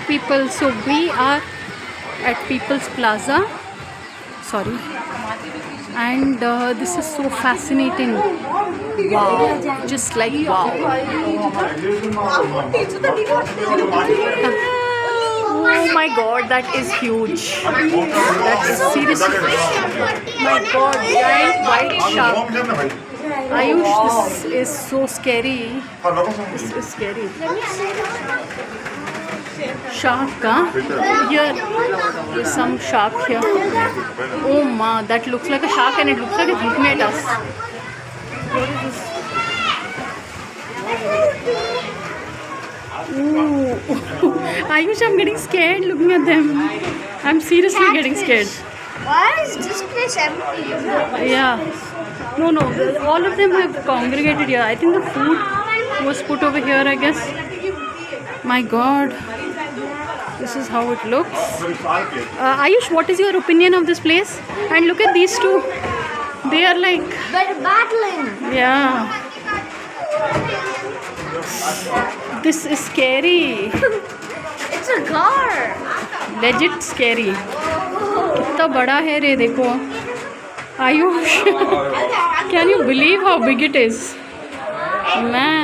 people. So we are at People's Plaza. Sorry. And this is so fascinating. Wow. Just like wow. Oh my god, that is huge. That is seriously. My god, giant white shark. Ayush, this is so scary. This is scary. Shark, huh? Here, there's some shark here. Oh ma, that looks like a shark and it looks like it's looking at us. What is this? Ooh. Ayush, I'm getting scared looking at them. I'm seriously getting scared. Why is this place empty? Yeah. No, all of them have congregated here. I think the food was put over here, I guess. My god. This is how it looks. Ayush, what is your opinion of this place? And look at these two. They are like... They're battling. Yeah. This is scary. It's a car. Legit scary. कितना बड़ा है रे देखो. Ayush, can you believe how big it is? Man.